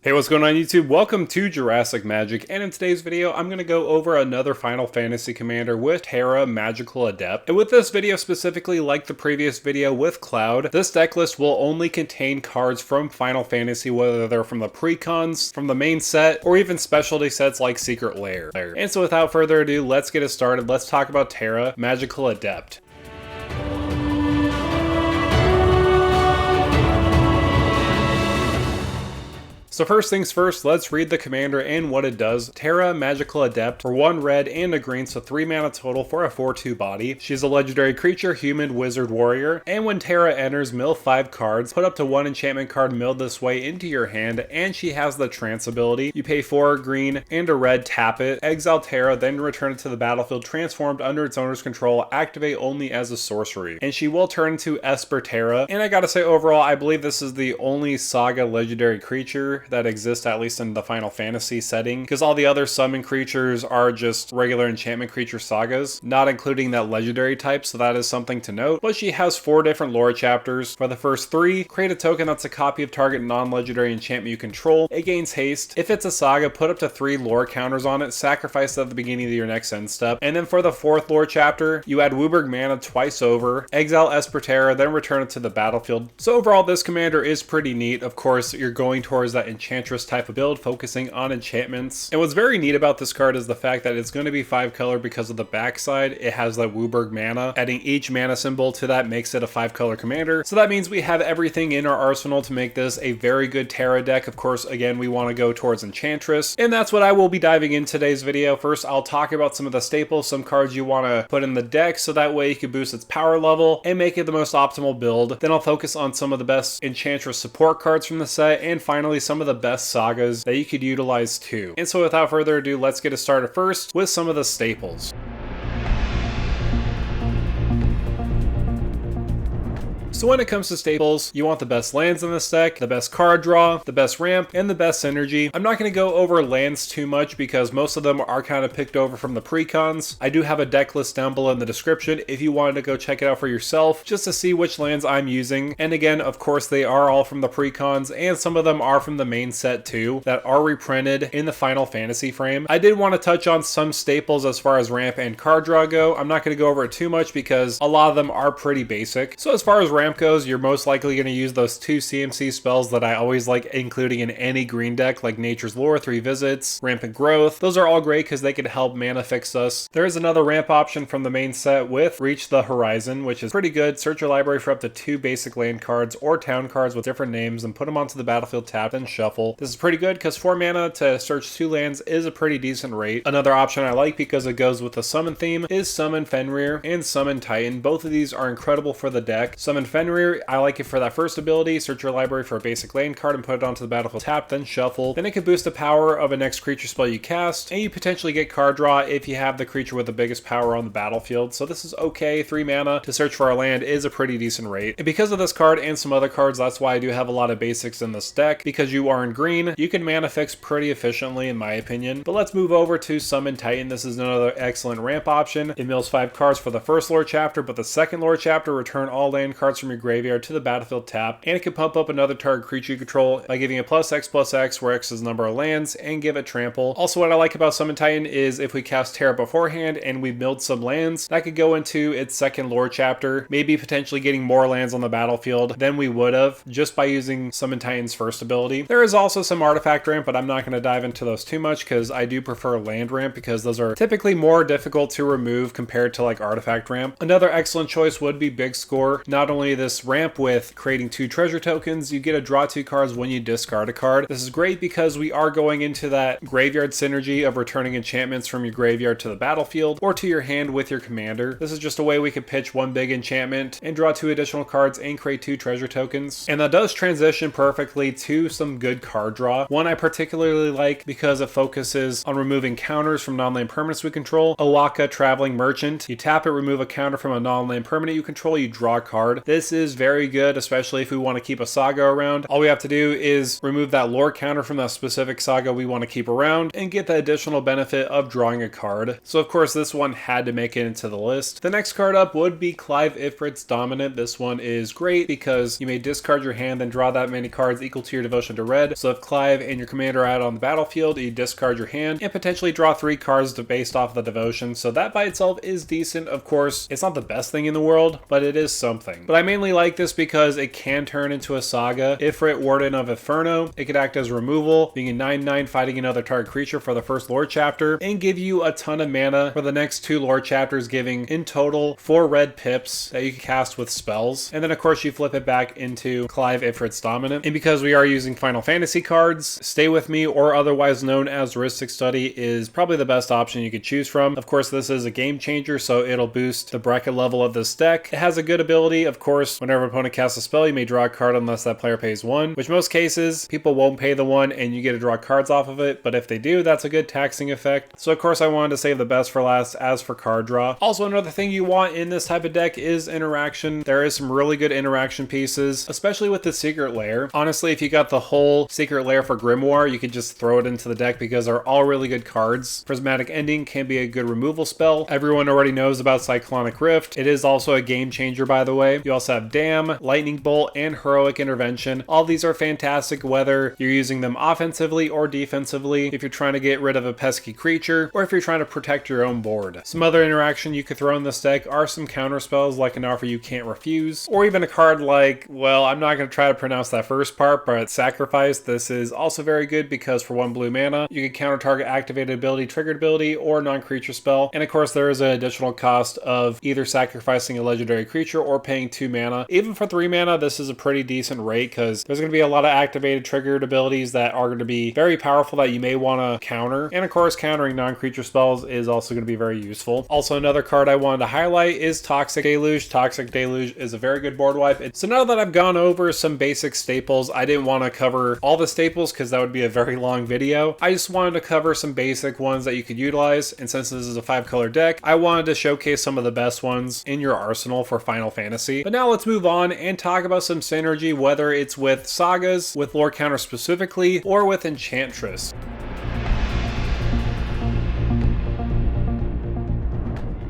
Hey, what's going on YouTube? Welcome to Jurassic Magic, and in today's video, I'm going to go over another Final Fantasy commander with Terra Magical Adept. And with this video specifically, like the previous video with Cloud, this deck list will only contain cards from Final Fantasy, whether they're from the precons, from the main set, or even specialty sets like Secret Lair. And so without further ado, let's get it started. Let's talk about Terra Magical Adept. So first things first, let's read the commander and what it does. Terra Magical Adept for 1 red and a green, so 3 mana total for a 4/2 body. She's a legendary creature, human, wizard, warrior, and when Terra enters, mill 5 cards, put up to 1 enchantment card milled this way into your hand, and she has the trance ability. You pay 4 green and a red, tap it, exile Terra, then return it to the battlefield transformed under its owner's control, activate only as a sorcery. And she will turn into Esper Terra, and I gotta say overall, I believe this is the only Saga legendary creature that exist at least in the Final Fantasy setting, because all the other summon creatures are just regular enchantment creature sagas, not including that legendary type, so that is something to note. But she has 4 different lore chapters. For the first 3, create a token that's a copy of target non-legendary enchantment you control. It gains haste. If it's a saga, put up to 3 lore counters on it, sacrifice it at the beginning of your next end step. And then for the 4th lore chapter, you add Wooburg mana twice over, exile Esper Terra, then return it to the battlefield. So overall, this commander is pretty neat. Of course, you're going towards that Enchantress type of build, focusing on enchantments. And what's very neat about this card is the fact that it's going to be 5 color because of the backside. It has that Wooburg mana. Adding each mana symbol to that makes it a 5 color commander. So that means we have everything in our arsenal to make this a very good Terra deck. Of course, again, we want to go towards Enchantress. And that's what I will be diving in today's video. First, I'll talk about some of the staples, some cards you want to put in the deck so that way you can boost its power level and make it the most optimal build. Then I'll focus on some of the best Enchantress support cards from the set, and finally some of the best sagas that you could utilize too. And so without further ado, let's get it started first with some of the staples. So when it comes to staples, you want the best lands in this deck, the best card draw, the best ramp, and the best synergy. I'm not going to go over lands too much because most of them are kind of picked over from the precons. I do have a deck list down below in the description if you wanted to go check it out for yourself, just to see which lands I'm using. And again, of course, they are all from the precons, and some of them are from the main set too, that are reprinted in the Final Fantasy frame. I did want to touch on some staples as far as ramp and card draw go. I'm not going to go over it too much because a lot of them are pretty basic. So as far as ramp goes, you're most likely going to use those 2 CMC spells that I always like including in any green deck, like Nature's Lore, 3 Visits, Rampant Growth. Those are all great because they could help mana fix us. There is another ramp option from the main set with Reach the Horizon, which is pretty good. Search your library for up to 2 basic land cards or town cards with different names and put them onto the battlefield tap and shuffle. This is pretty good because 4 mana to search 2 lands is a pretty decent rate. Another option I like because it goes with the summon theme is Summon Fenrir and Summon Titan. Both of these are incredible for the deck. Summon Fenrir, I like it for that first ability. Search your library for a basic land card and put it onto the battlefield tap, then shuffle. Then it can boost the power of a next creature spell you cast, and you potentially get card draw if you have the creature with the biggest power on the battlefield. So this is okay. 3 mana to search for a land is a pretty decent rate. And because of this card and some other cards, that's why I do have a lot of basics in this deck. Because you are in green, you can mana fix pretty efficiently in my opinion. But let's move over to Summon Titan. This is another excellent ramp option. It mills 5 cards for the first lore chapter, but the second lore chapter, return all land cards from your graveyard to the battlefield tap, and it can pump up another target creature you control by giving it +X/+X, where X is the number of lands, and give it trample. Also, what I like about Summon Titan is if we cast Terra beforehand and we milled some lands, that could go into its second lore chapter, maybe potentially getting more lands on the battlefield than we would have just by using Summon Titan's first ability. There is also some artifact ramp, but I'm not going to dive into those too much because I do prefer land ramp because those are typically more difficult to remove compared to like artifact ramp. Another excellent choice would be Big Score. Not only this ramp with creating 2 treasure tokens, you get to draw 2 cards when you discard a card. This is great because we are going into that graveyard synergy of returning enchantments from your graveyard to the battlefield or to your hand with your commander. This is just a way we can pitch 1 big enchantment and draw 2 additional cards and create 2 treasure tokens. And that does transition perfectly to some good card draw. One I particularly like because it focuses on removing counters from non-land permanents we control. Owaka Traveling Merchant. You tap it, remove a counter from a non-land permanent you control, you draw a card. This This is very good, especially if we want to keep a saga around. All we have to do is remove that lore counter from that specific saga we want to keep around and get the additional benefit of drawing a card. So of course this one had to make it into the list. The next card up would be Clive Ifrit's Dominant. This one is great because you may discard your hand and draw that many cards equal to your devotion to red. So if Clive and your commander are out on the battlefield, you discard your hand and potentially draw 3 cards based off the devotion. So that by itself is decent. Of course, it's not the best thing in the world, but it is something. But I mainly like this because it can turn into a saga. Ifrit, Warden of Inferno, it could act as removal, being a 9/9 fighting another target creature for the first lore chapter, and give you a ton of mana for the next 2 lore chapters, giving in total 4 red pips that you can cast with spells. And then of course you flip it back into Clive Ifrit's Dominant. And because we are using Final Fantasy cards, Stay With Me, or otherwise known as Jurassic Study, is probably the best option you could choose from. Of course, this is a game changer, so it'll boost the bracket level of this deck. It has a good ability. Of course, whenever an opponent casts a spell, you may draw a card unless that player pays 1, which most cases people won't pay the 1 and you get to draw cards off of it. But if they do, that's a good taxing effect. So of course I wanted to save the best for last as for card draw. Also, another thing you want in this type of deck is interaction. There is some really good interaction pieces, especially with the Secret Lair. Honestly, if you got the whole Secret Lair for Grimoire, you could just throw it into the deck because they're all really good cards. Prismatic Ending can be a good removal spell. Everyone already knows about Cyclonic Rift. It is also a game changer, by the way. You also have Dam, Lightning Bolt, and Heroic Intervention. All these are fantastic whether you're using them offensively or defensively, if you're trying to get rid of a pesky creature, or if you're trying to protect your own board. Some other interaction you could throw in this deck are some counter spells like an Offer You Can't Refuse, or even a card like, well, I'm not going to try to pronounce that first part, but Sacrifice. This is also very good because for 1 blue mana, you can counter target activated ability, triggered ability, or non-creature spell. And of course, there is an additional cost of either sacrificing a legendary creature or paying 2 mana. Even for 3 mana, this is a pretty decent rate because there's going to be a lot of activated triggered abilities that are going to be very powerful that you may want to counter. And of course, countering non-creature spells is also going to be very useful. Also, another card I wanted to highlight is Toxic Deluge. Toxic Deluge is a very good board wipe. So now that I've gone over some basic staples, I didn't want to cover all the staples because that would be a very long video. I just wanted to cover some basic ones that you could utilize, and since this is a 5-color deck, I wanted to showcase some of the best ones in your arsenal for Final Fantasy. But now let's move on and talk about some synergy, whether it's with sagas, with lore counter specifically, or with Enchantress.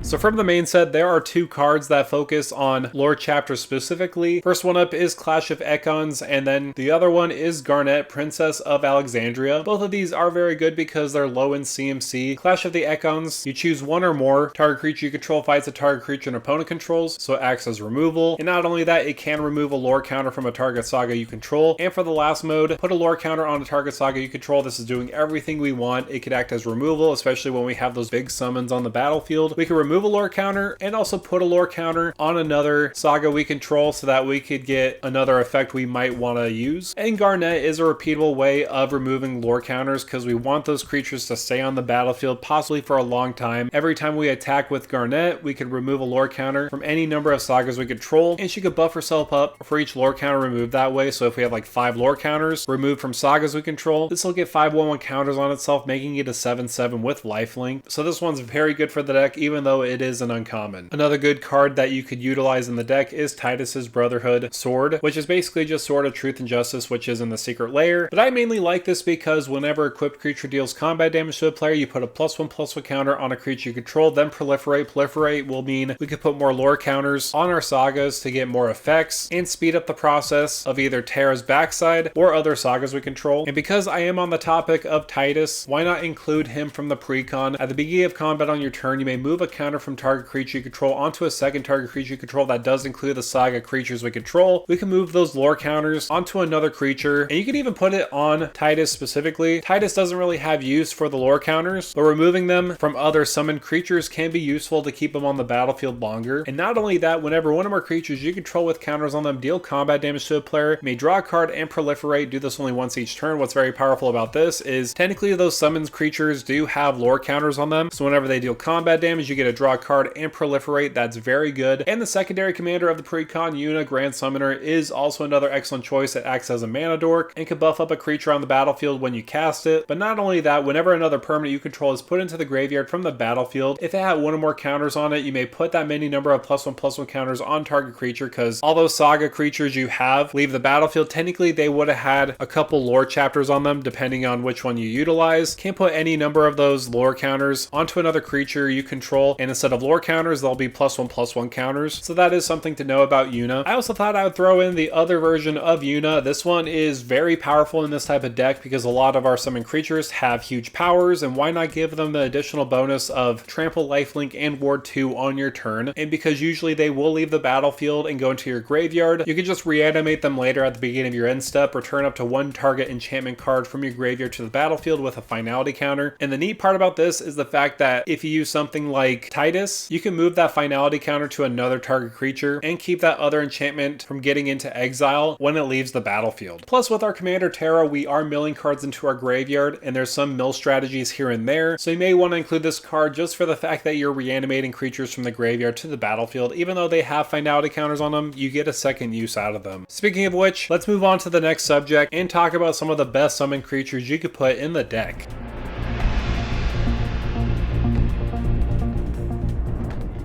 So from the main set, there are 2 cards that focus on lore chapters specifically. First one up is Clash of Econs, and then the other one is Garnet, Princess of Alexandria. Both of these are very good because they're low in CMC. Clash of the Econs, you choose 1 or more. Target creature you control fights a target creature an opponent controls, so it acts as removal. And not only that, it can remove a lore counter from a target saga you control. And for the last mode, put a lore counter on a target saga you control. This is doing everything we want. It could act as removal, especially when we have those big summons on the battlefield. We can remove a lore counter and also put a lore counter on another saga we control so that we could get another effect we might want to use. And Garnet is a repeatable way of removing lore counters because we want those creatures to stay on the battlefield possibly for a long time. Every time we attack with Garnet, we could remove a lore counter from any number of sagas we control, and she could buff herself up for each lore counter removed that way. So if we have like 5 lore counters removed from sagas we control, this will get 5 1/1 counters on itself, making it a 7/7 with lifelink. So this one's very good for the deck, even though it is an uncommon. Another good card that you could utilize in the deck is Titus's Brotherhood Sword, which is basically just Sword of Truth and Justice, which is in the Secret Lair. But I mainly like this because whenever a equipped creature deals combat damage to a player, you put a +1/+1 counter on a creature you control, then proliferate. Proliferate will mean we could put more lore counters on our sagas to get more effects and speed up the process of either Terra's backside or other sagas we control. And because I am on the topic of Titus, why not include him from the precon? At the beginning of combat on your turn, you may move a counter from target creature you control onto a second target creature you control. That does include the saga creatures we control. We can move those lore counters onto another creature, and you can even put it on Titus specifically. Titus doesn't really have use for the lore counters, but removing them from other summoned creatures can be useful to keep them on the battlefield longer. And not only that, whenever one of our creatures you control with counters on them deal combat damage to a player, you may draw a card and proliferate. Do this only once each turn. What's very powerful about this is technically those summoned creatures do have lore counters on them, so whenever they deal combat damage, you get a draw draw a card and proliferate, that's very good. And the secondary commander of the precon, Yuna, Grand Summoner, is also another excellent choice. It acts as a mana dork and can buff up a creature on the battlefield when you cast it. But not only that, whenever another permanent you control is put into the graveyard from the battlefield, if it had one or more counters on it, you may put that many number of +1/+1 counters on target creature, because all those saga creatures you have leave the battlefield. Technically, they would have had a couple lore chapters on them, depending on which one you utilize. Can't put any number of those lore counters onto another creature you control, and instead of lore counters, they'll be +1/+1 counters. So that is something to know about Yuna. I also thought I would throw in the other version of Yuna. This one is very powerful in this type of deck because a lot of our summon creatures have huge powers, and why not give them the additional bonus of trample, lifelink, and ward 2 on your turn? And because usually they will leave the battlefield and go into your graveyard, you can just reanimate them later at the beginning of your end step, return up to one target enchantment card from your graveyard to the battlefield with a finality counter. And the neat part about this is the fact that if you use something like Titus, you can move that finality counter to another target creature and keep that other enchantment from getting into exile when it leaves the battlefield. Plus, with our commander Terra, we are milling cards into our graveyard, and there's some mill strategies here and there, so you may want to include this card just for the fact that you're reanimating creatures from the graveyard to the battlefield. Even though they have finality counters on them, you get a second use out of them. Speaking of which, let's move on to the next subject and talk about some of the best summon creatures you could put in the deck.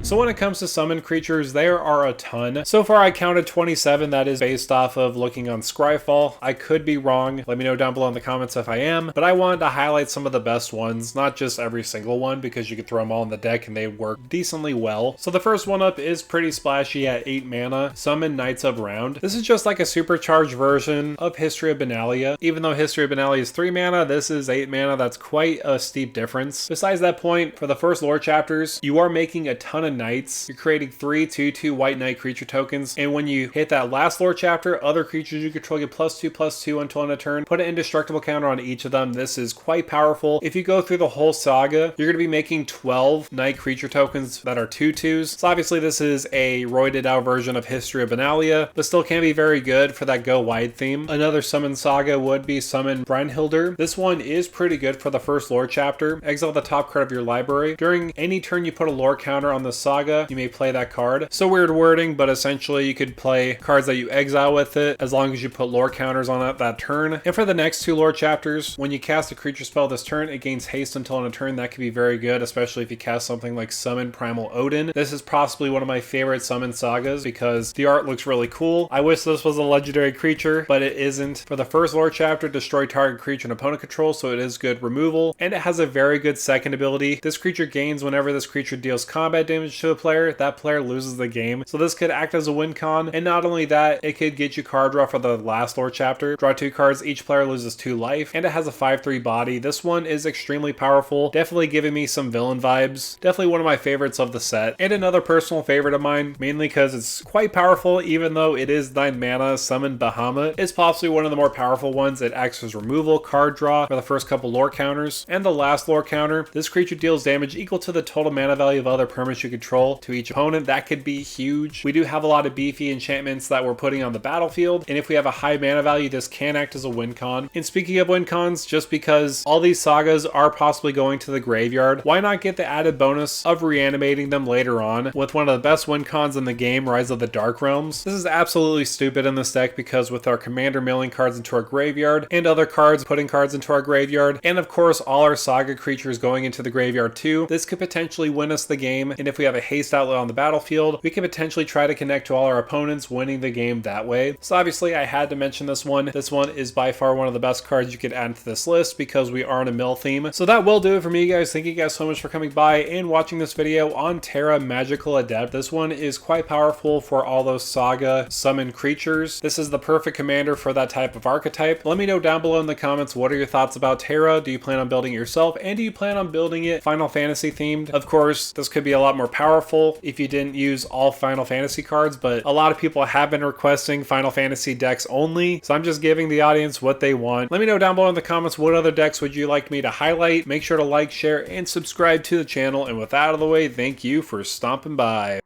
So when it comes to summon creatures, there are a ton. So far I counted 27, that is based off of looking on Scryfall. I could be wrong, let me know down below in the comments if I am, but I wanted to highlight some of the best ones, not just every single one, because you could throw them all in the deck and they work decently well. So the first one up is pretty splashy at 8 mana, Summon Knights of Round. This is just like a supercharged version of History of Benalia. Even though History of Benalia is 3 mana, this is 8 mana, that's quite a steep difference. Besides that point, for the first lore chapters, you are making a ton of knights. You're creating 3 2/2 white knight creature tokens, and when you hit that last lore chapter, other creatures you control get +2/+2 until end of turn. Put an indestructible counter on each of them. This is quite powerful. If you go through the whole saga, you're going to be making 12 knight creature tokens that are 2/2s. So obviously this is a roided out version of History of Benalia, but still can be very good for that go wide theme. Another summon saga would be Summon Brynhildr. This one is pretty good for the first lore chapter. Exile the top card of your library. During any turn you put a lore counter on the saga, you may play that card. So weird wording, but essentially you could play cards that you exile with it as long as you put lore counters on it that turn. And for the next 2 lore chapters, when you cast a creature spell this turn, it gains haste until end of turn. That could be very good, especially if you cast something like Summon Primal Odin. This is possibly one of my favorite summon sagas because the art looks really cool. I wish this was a legendary creature, but it isn't. For the first lore chapter, destroy target creature and opponent control, so it is good removal, and it has a very good second ability. This creature gains whenever this creature deals combat damage to a player, that player loses the game. So this could act as a win con, and not only that, it could get you card draw for the last lore chapter. Draw 2 cards, each player loses 2 life, and it has a 5/3 body. This one is extremely powerful, definitely giving me some villain vibes. Definitely one of my favorites of the set, and another personal favorite of mine, mainly because it's quite powerful even though it is 9 mana. Summon Bahamut is possibly one of the more powerful ones. It acts as removal, card draw for the first couple lore counters, and the last lore counter. This creature deals damage equal to the total mana value of other permanents you control to each opponent. That could be huge. We do have a lot of beefy enchantments that we're putting on the battlefield, and if we have a high mana value, this can act as a win con. And speaking of win cons, just because all these sagas are possibly going to the graveyard, why not get the added bonus of reanimating them later on with one of the best win cons in the game, Rise of the Dark Realms? This is absolutely stupid in this deck because with our commander milling cards into our graveyard and other cards putting cards into our graveyard, and of course all our saga creatures going into the graveyard too, this could potentially win us the game. And if we have a haste outlet on the battlefield, we can potentially try to connect to all our opponents, winning the game that way. So obviously I had to mention this one. This one is by far one of the best cards you could add to this list because we are in a mill theme. So that will do it for me, guys. Thank you guys so much for coming by and watching this video on Terra Magical Adept. This one is quite powerful for all those saga summon creatures. This is the perfect commander for that type of archetype. Let me know down below in the comments, what are your thoughts about Terra? Do you plan on building it yourself? And do you plan on building it Final Fantasy themed? Of course, this could be a lot more powerful if you didn't use all Final Fantasy cards, but a lot of people have been requesting Final Fantasy decks only, so I'm just giving the audience what they want. Let me know down below in the comments, what other decks would you like me to highlight? Make sure to like, share, and subscribe to the channel, and with that out of the way, thank you for stopping by.